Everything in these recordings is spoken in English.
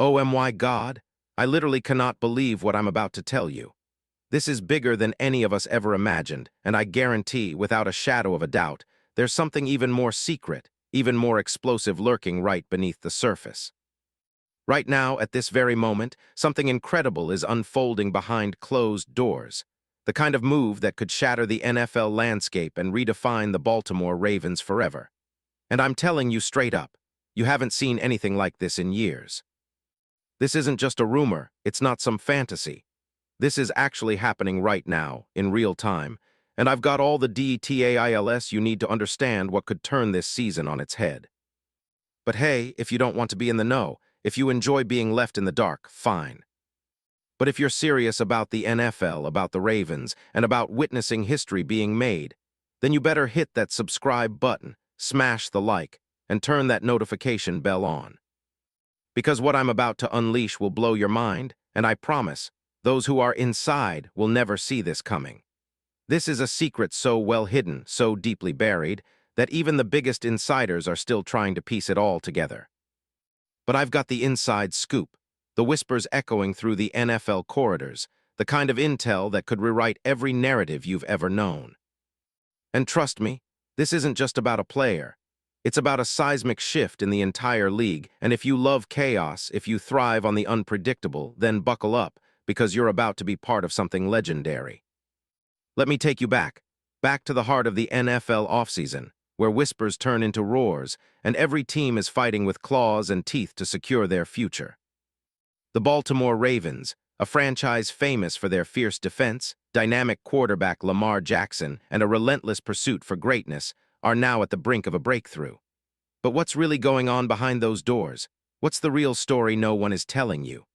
Oh my God, I literally cannot believe what I'm about to tell you. This is bigger than any of us ever imagined, and I guarantee, without a shadow of a doubt, there's something even more secret, even more explosive lurking right beneath the surface. Right now, at this very moment, something incredible is unfolding behind closed doors. The kind of move that could shatter the NFL landscape and redefine the Baltimore Ravens forever. And I'm telling you straight up, you haven't seen anything like this in years. This isn't just a rumor, it's not some fantasy. This is actually happening right now, in real time, and I've got all the details you need to understand what could turn this season on its head. But hey, if you don't want to be in the know, if you enjoy being left in the dark, fine. But if you're serious about the NFL, about the Ravens, and about witnessing history being made, then you better hit that subscribe button, smash the like, and turn that notification bell on. Because what I'm about to unleash will blow your mind, and I promise, those who are inside will never see this coming. This is a secret so well hidden, so deeply buried, that even the biggest insiders are still trying to piece it all together. But I've got the inside scoop, the whispers echoing through the NFL corridors, the kind of intel that could rewrite every narrative you've ever known. And trust me, this isn't just about a player. It's about a seismic shift in the entire league, and if you love chaos, if you thrive on the unpredictable, then buckle up, because you're about to be part of something legendary. Let me take you back to the heart of the NFL offseason, where whispers turn into roars, and every team is fighting with claws and teeth to secure their future. The Baltimore Ravens, a franchise famous for their fierce defense, dynamic quarterback Lamar Jackson, and a relentless pursuit for greatness, are now at the brink of a breakthrough. But what's really going on behind those doors? What's the real story no one is telling you?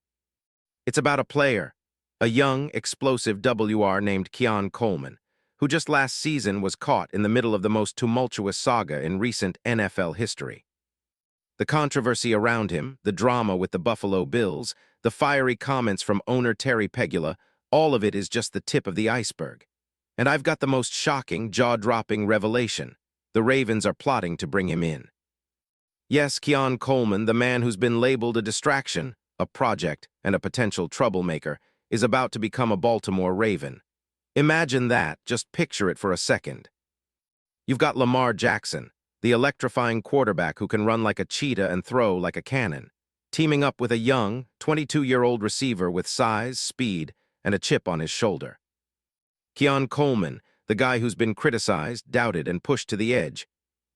It's about a player, a young, explosive WR named Keon Coleman, who just last season was caught in the middle of the most tumultuous saga in recent NFL history. The controversy around him, the drama with the Buffalo Bills, the fiery comments from owner Terry Pegula, all of it is just the tip of the iceberg. And I've got the most shocking, jaw-dropping revelation. The Ravens are plotting to bring him in. Yes, Keon Coleman, the man who's been labeled a distraction, a project, and a potential troublemaker, is about to become a Baltimore Raven. Imagine that, just picture it for a second. You've got Lamar Jackson, the electrifying quarterback who can run like a cheetah and throw like a cannon, teaming up with a young, 22-year-old receiver with size, speed, and a chip on his shoulder. Keon Coleman, the guy who's been criticized, doubted, and pushed to the edge,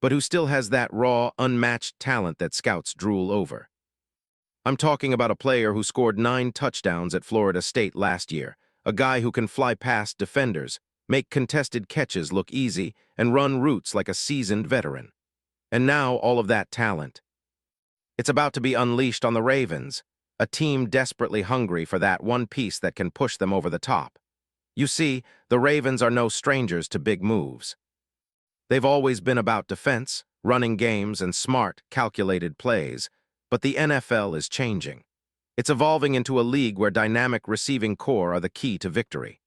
but who still has that raw, unmatched talent that scouts drool over. I'm talking about a player who scored 9 touchdowns at Florida State last year, a guy who can fly past defenders, make contested catches look easy, and run routes like a seasoned veteran. And now all of that talent. It's about to be unleashed on the Ravens, a team desperately hungry for that one piece that can push them over the top. You see, the Ravens are no strangers to big moves. They've always been about defense, running games, and smart, calculated plays, but the NFL is changing. It's evolving into a league where dynamic receiving core are the key to victory.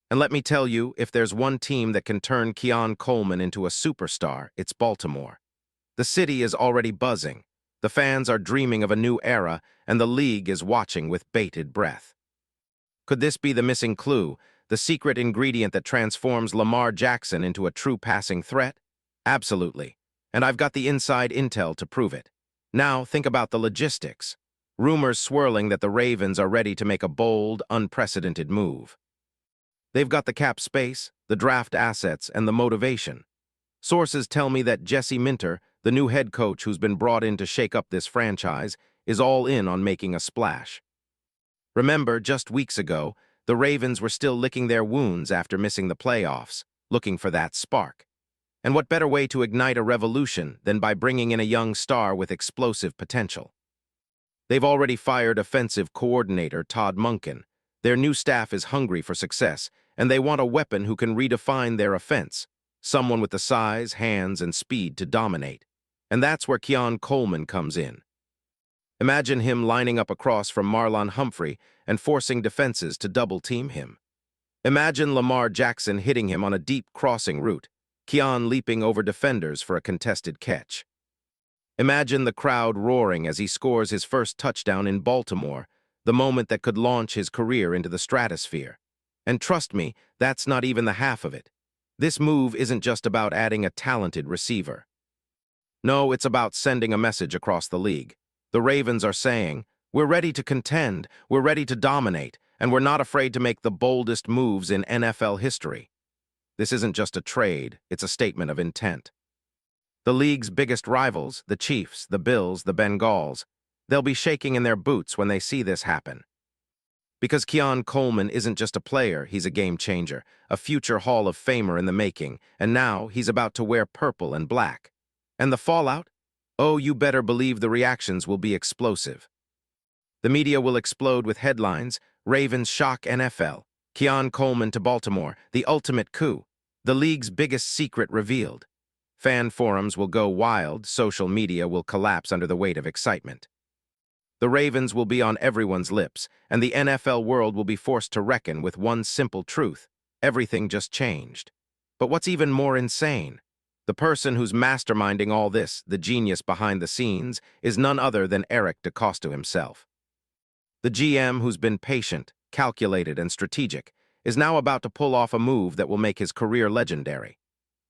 And let me tell you, if there's one team that can turn Keon Coleman into a superstar, it's Baltimore. The city is already buzzing, the fans are dreaming of a new era, and the league is watching with bated breath. Could this be the missing clue, the secret ingredient that transforms Lamar Jackson into a true passing threat? Absolutely. And I've got the inside intel to prove it. Now, think about the logistics. Rumors swirling that the Ravens are ready to make a bold, unprecedented move. They've got the cap space, the draft assets, and the motivation. Sources tell me that Jesse Minter, the new head coach who's been brought in to shake up this franchise, is all in on making a splash. Remember, just weeks ago, the Ravens were still licking their wounds after missing the playoffs, looking for that spark. And what better way to ignite a revolution than by bringing in a young star with explosive potential? They've already fired offensive coordinator Todd Monken. Their new staff is hungry for success, and they want a weapon who can redefine their offense, someone with the size, hands, and speed to dominate. And that's where Keon Coleman comes in. Imagine him lining up across from Marlon Humphrey and forcing defenses to double-team him. Imagine Lamar Jackson hitting him on a deep crossing route, Keon leaping over defenders for a contested catch. Imagine the crowd roaring as he scores his first touchdown in Baltimore, the moment that could launch his career into the stratosphere. And trust me, that's not even the half of it. This move isn't just about adding a talented receiver. No, it's about sending a message across the league. The Ravens are saying, we're ready to contend, we're ready to dominate, and we're not afraid to make the boldest moves in NFL history. This isn't just a trade, it's a statement of intent. The league's biggest rivals, the Chiefs, the Bills, the Bengals, they'll be shaking in their boots when they see this happen. Because Keon Coleman isn't just a player, he's a game changer, a future Hall of Famer in the making, and now he's about to wear purple and black. And the fallout? Oh, you better believe the reactions will be explosive. The media will explode with headlines: Ravens shock NFL, Keon Coleman to Baltimore, the ultimate coup, the league's biggest secret revealed. Fan forums will go wild, social media will collapse under the weight of excitement. The Ravens will be on everyone's lips, and the NFL world will be forced to reckon with one simple truth: everything just changed. But what's even more insane? The person who's masterminding all this, the genius behind the scenes, is none other than Eric DeCosta himself. The GM, who's been patient, calculated, and strategic, is now about to pull off a move that will make his career legendary.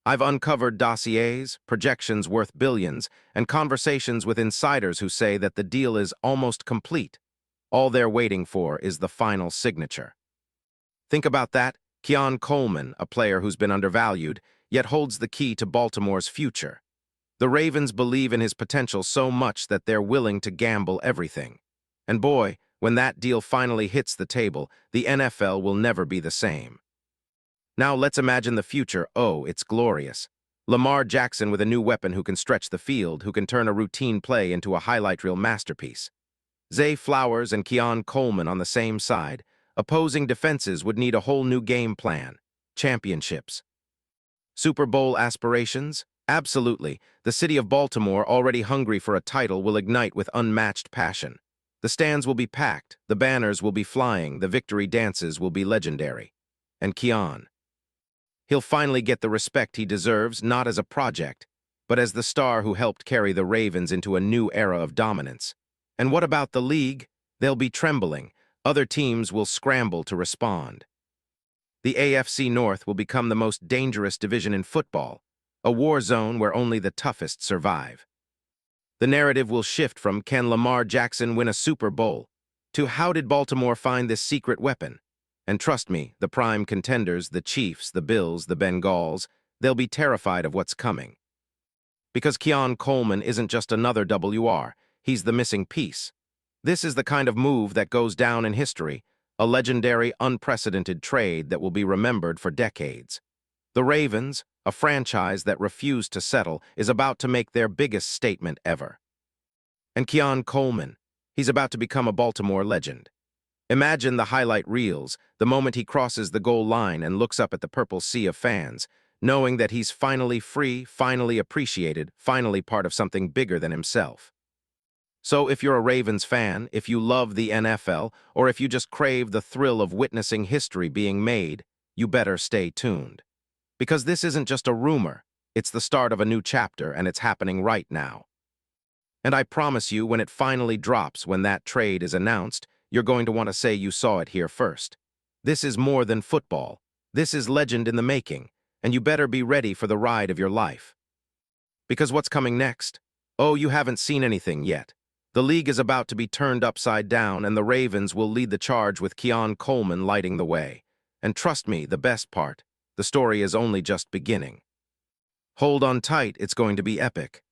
I've uncovered dossiers, projections worth billions, and conversations with insiders who say that the deal is almost complete. All they're waiting for is the final signature. Think about that. Keon Coleman, a player who's been undervalued, yet holds the key to Baltimore's future. The Ravens believe in his potential so much that they're willing to gamble everything. And boy, when that deal finally hits the table, the NFL will never be the same. Now let's imagine the future. Oh, it's glorious. Lamar Jackson with a new weapon who can stretch the field, who can turn a routine play into a highlight reel masterpiece. Zay Flowers and Keon Coleman on the same side. Opposing defenses would need a whole new game plan. Championships. Super Bowl aspirations? Absolutely. The city of Baltimore, already hungry for a title, will ignite with unmatched passion. The stands will be packed, the banners will be flying, the victory dances will be legendary. And Keon. He'll finally get the respect he deserves, not as a project, but as the star who helped carry the Ravens into a new era of dominance. And what about the league? They'll be trembling. Other teams will scramble to respond. The AFC North will become the most dangerous division in football, a war zone where only the toughest survive. The narrative will shift from "Can Lamar Jackson win a Super Bowl?" to "How did Baltimore find this secret weapon?" And trust me, the prime contenders, the Chiefs, the Bills, the Bengals, they'll be terrified of what's coming. Because Keon Coleman isn't just another WR, he's the missing piece. This is the kind of move that goes down in history, a legendary, unprecedented trade that will be remembered for decades. The Ravens, a franchise that refused to settle, is about to make their biggest statement ever. And Keon Coleman, he's about to become a Baltimore legend. Imagine the highlight reels, the moment he crosses the goal line and looks up at the purple sea of fans, knowing that he's finally free, finally appreciated, finally part of something bigger than himself. So if you're a Ravens fan, if you love the NFL, or if you just crave the thrill of witnessing history being made, you better stay tuned. Because this isn't just a rumor, it's the start of a new chapter, and it's happening right now. And I promise you, when it finally drops, when that trade is announced, you're going to want to say you saw it here first. This is more than football. This is legend in the making, and you better be ready for the ride of your life. Because what's coming next? Oh, you haven't seen anything yet. The league is about to be turned upside down, and the Ravens will lead the charge with Keon Coleman lighting the way. And trust me, the best part, the story is only just beginning. Hold on tight, it's going to be epic.